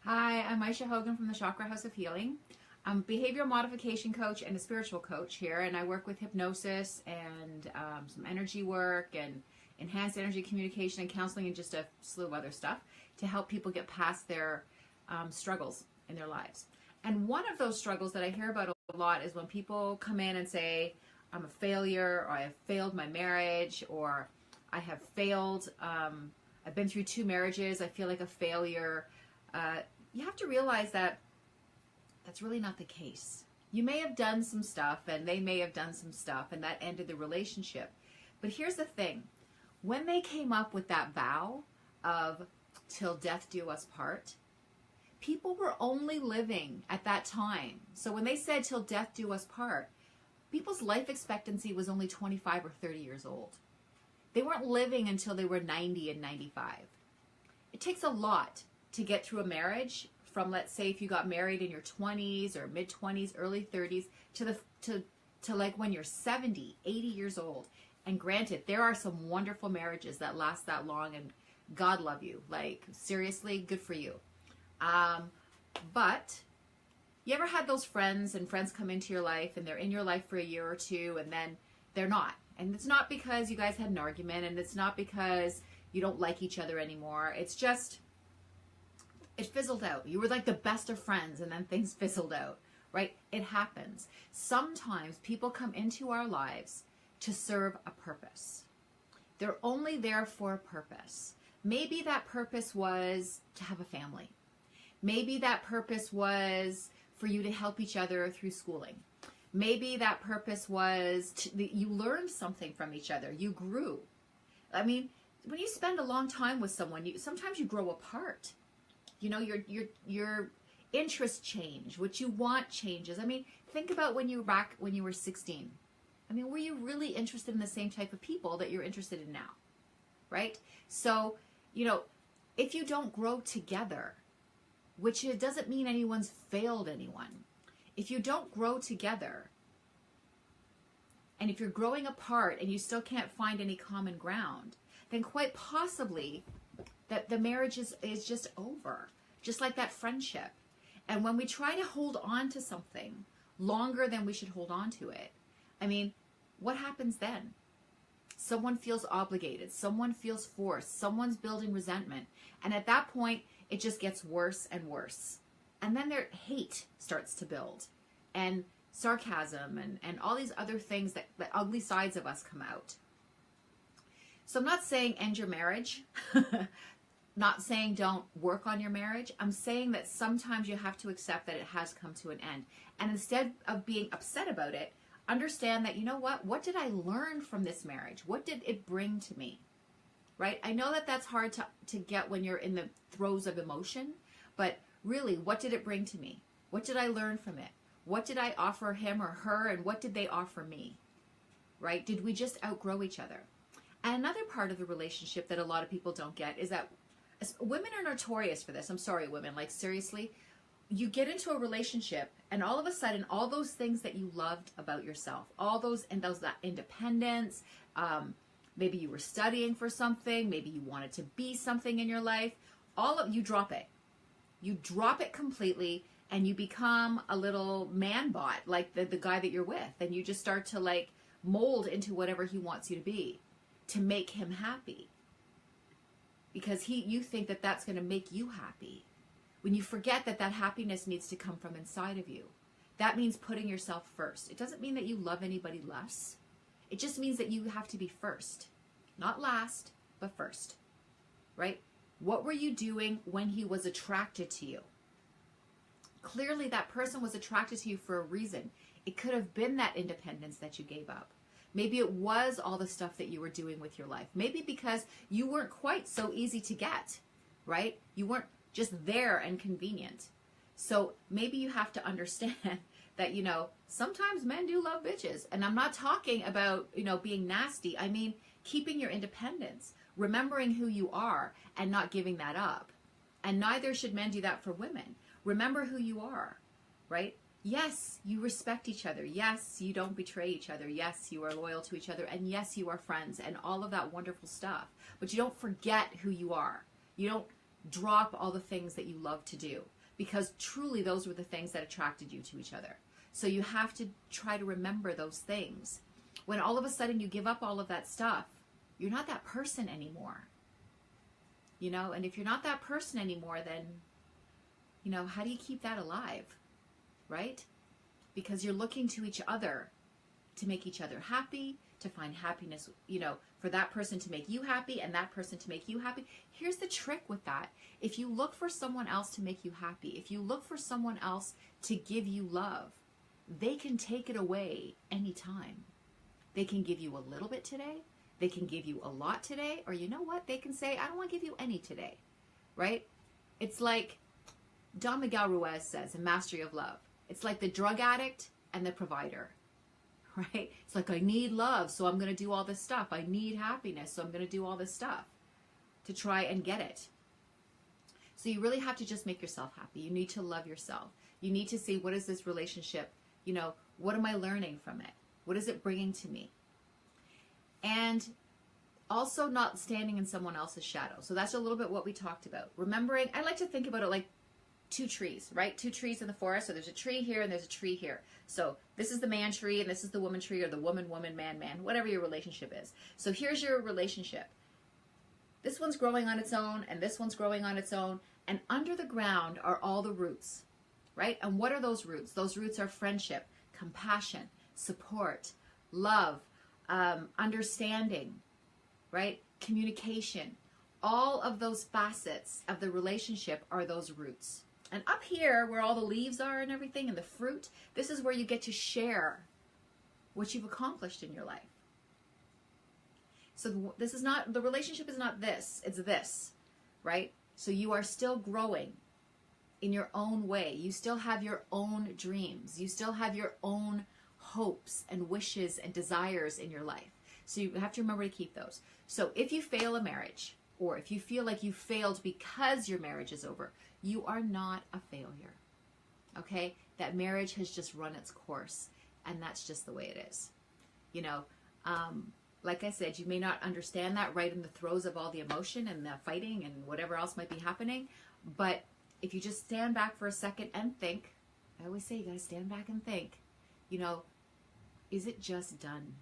Hi, I'm Ayse Hogan from the Chakra House of Healing. I'm a behavioral modification coach and a spiritual coach here, and I work with hypnosis and some energy work and enhanced energy communication and counseling and just a slew of other stuff to help people get past their struggles in their lives. And one of those struggles that I hear about a lot is when people come in and say, I'm a failure, or I have failed my marriage, or I have failed, I've been through 2 marriages, I feel like a failure. You have to realize that that's really not the case. You may have done some stuff and they may have done some stuff and that ended the relationship. But here's the thing. When they came up with that vow of till death do us part, people were only living at that time. So when they said till death do us part, people's life expectancy was only 25 or 30 years old. They weren't living until they were 90 and 95. It takes a lot to get through a marriage from, let's say, if you got married in your 20s or mid 20s, early 30s to like when you're 70, 80 years old. And granted, there are some wonderful marriages that last that long and God love you. Like, seriously, good for you. But you ever had those friends and friends come into your life and they're in your life for a year or two and then they're not. And it's not because you guys had an argument and it's not because you don't like each other anymore. It's just, it fizzled out. You were like the best of friends and then things fizzled out, right? It happens. Sometimes people come into our lives to serve a purpose. They're only there for a purpose. Maybe that purpose was to have a family. Maybe that purpose was for you to help each other through schooling. Maybe that purpose was you learned something from each other. You grew. I mean, when you spend a long time with someone, sometimes you grow apart. You know, your interests change. What you want changes. I mean, think about when you were 16. I mean, were you really interested in the same type of people that you're interested in now? Right? So, you know, if you don't grow together, which it doesn't mean anyone's failed anyone. If you don't grow together, and if you're growing apart and you still can't find any common ground, then quite possibly that the marriage is just over, just like that friendship. And when we try to hold on to something longer than we should hold on to it, I mean, what happens then? Someone feels obligated, someone feels forced, someone's building resentment. And at that point, it just gets worse and worse. And then their hate starts to build and sarcasm and all these other things that the ugly sides of us come out. So I'm not saying end your marriage. Not saying don't work on your marriage. I'm saying that sometimes you have to accept that it has come to an end. And instead of being upset about it, understand that, you know what did I learn from this marriage? What did it bring to me? Right? I know that that's hard to get when you're in the throes of emotion, but really, what did it bring to me? What did I learn from it? What did I offer him or her, and what did they offer me? Right? Did we just outgrow each other? And another part of the relationship that a lot of people don't get is that women are notorious for this. I'm sorry, women. Like, seriously, you get into a relationship and all of a sudden, all those things that you loved about yourself, all those, and that independence, maybe you were studying for something, maybe you wanted to be something in your life, you drop it. You drop it completely and you become a little man bot, like the guy that you're with. And you just start to like mold into whatever he wants you to be to make him happy. Because you think that that's going to make you happy. When you forget that happiness needs to come from inside of you. That means putting yourself first. It doesn't mean that you love anybody less. It just means that you have to be first. Not last, but first. Right? What were you doing when he was attracted to you? Clearly that person was attracted to you for a reason. It could have been that independence that you gave up. Maybe it was all the stuff that you were doing with your life. Maybe because you weren't quite so easy to get, right? You weren't just there and convenient. So maybe you have to understand that, you know, sometimes men do love bitches. And I'm not talking about, you know, being nasty. I mean, keeping your independence, remembering who you are and not giving that up. And neither should men do that for women. Remember who you are, right? Yes, you respect each other. Yes, you don't betray each other. Yes, you are loyal to each other. And yes, you are friends and all of that wonderful stuff. But you don't forget who you are. You don't drop all the things that you love to do. because truly those were the things that attracted you to each other. So you have to try to remember those things. When all of a sudden you give up all of that stuff, you're not that person anymore. You know, and if you're not that person anymore, then, you know, how do you keep that alive? Right? Because you're looking to each other to make each other happy, to find happiness, you know, for that person to make you happy and that person to make you happy. Here's the trick with that. If you look for someone else to make you happy, if you look for someone else to give you love, they can take it away anytime. They can give you a little bit today. They can give you a lot today. Or you know what? They can say, I don't want to give you any today. Right? It's like Don Miguel Ruiz says in Mastery of Love. It's like the drug addict and the provider. Right? It's like, I need love, so I'm going to do all this stuff. I need happiness, so I'm going to do all this stuff to try and get it. So you really have to just make yourself happy. You need to love yourself. You need to see, what is this relationship? You know, what am I learning from it? What is it bringing to me? And also not standing in someone else's shadow. So that's a little bit what we talked about. Remembering, I like to think about it like two trees, right? Two trees in the forest. So there's a tree here and there's a tree here. So this is the man tree and this is the woman tree, or the woman, man, whatever your relationship is. So here's your relationship. This one's growing on its own and this one's growing on its own. And under the ground are all the roots, right? And what are those roots? Those roots are friendship, compassion, support, love, understanding, right? Communication. All of those facets of the relationship are those roots. And up here, where all the leaves are and everything, and the fruit, this is where you get to share what you've accomplished in your life. So this is not, the relationship is not this, it's this, right? So you are still growing in your own way. You still have your own dreams. You still have your own hopes and wishes and desires in your life. So you have to remember to keep those. So if you fail a marriage, or if you feel like you failed because your marriage is over, you are not a failure. Okay? That marriage has just run its course, and that's just the way it is. You know, like I said, you may not understand that right in the throes of all the emotion and the fighting and whatever else might be happening, but if you just stand back for a second and think, I always say you gotta stand back and think, you know, is it just done?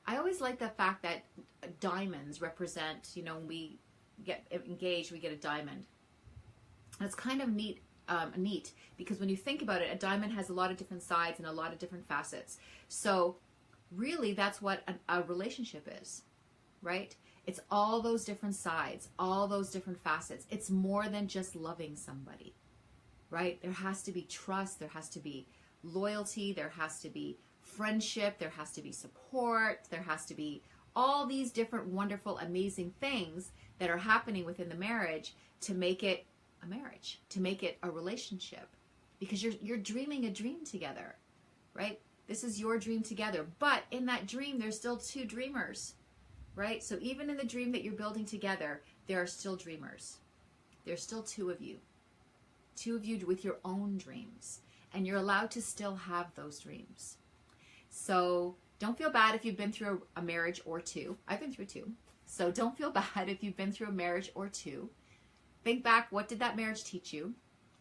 I always like the fact that diamonds represent, you know, when we get engaged, we get a diamond. And it's kind of neat because when you think about it, a diamond has a lot of different sides and a lot of different facets. So really that's what a relationship is, right? It's all those different sides, all those different facets. It's more than just loving somebody, right? There has to be trust. There has to be loyalty. There has to be friendship. There has to be support. There has to be all these different wonderful, amazing things that are happening within the marriage to make it a marriage, to make it a relationship, because you're dreaming a dream together, right? This is your dream together, but in that dream, there's still two dreamers, right? So even in the dream that you're building together, there are still dreamers. There's still two of you with your own dreams, and you're allowed to still have those dreams. So don't feel bad if you've been through a marriage or two. I've been through two. So don't feel bad if you've been through a marriage or two. Think back, what did that marriage teach you?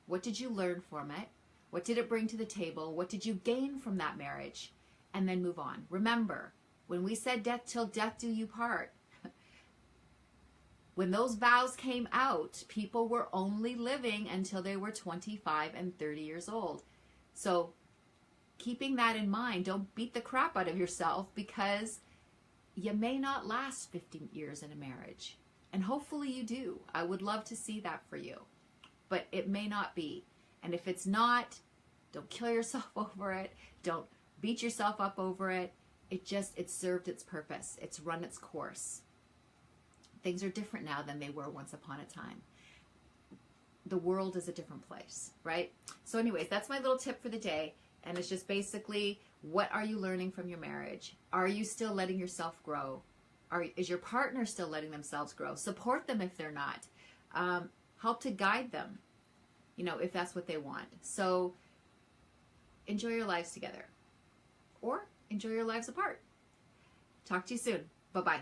What did you learn from it? What did it bring to the table? What did you gain from that marriage? And then move on. Remember, when we said death till death do you part, when those vows came out, people were only living until they were 25 and 30 years old. So keeping that in mind, don't beat the crap out of yourself, because you may not last 50 years in a marriage. And hopefully you do. I would love to see that for you. But it may not be. And if it's not, don't kill yourself over it. Don't beat yourself up over it. It served its purpose. It's run its course. Things are different now than they were once upon a time. The world is a different place, right? So anyways, that's my little tip for the day. And it's just basically, what are you learning from your marriage? Are you still letting yourself grow? Is your partner still letting themselves grow? Support them if they're not. Help to guide them, you know, if that's what they want. So enjoy your lives together, or enjoy your lives apart. Talk to you soon. Bye-bye.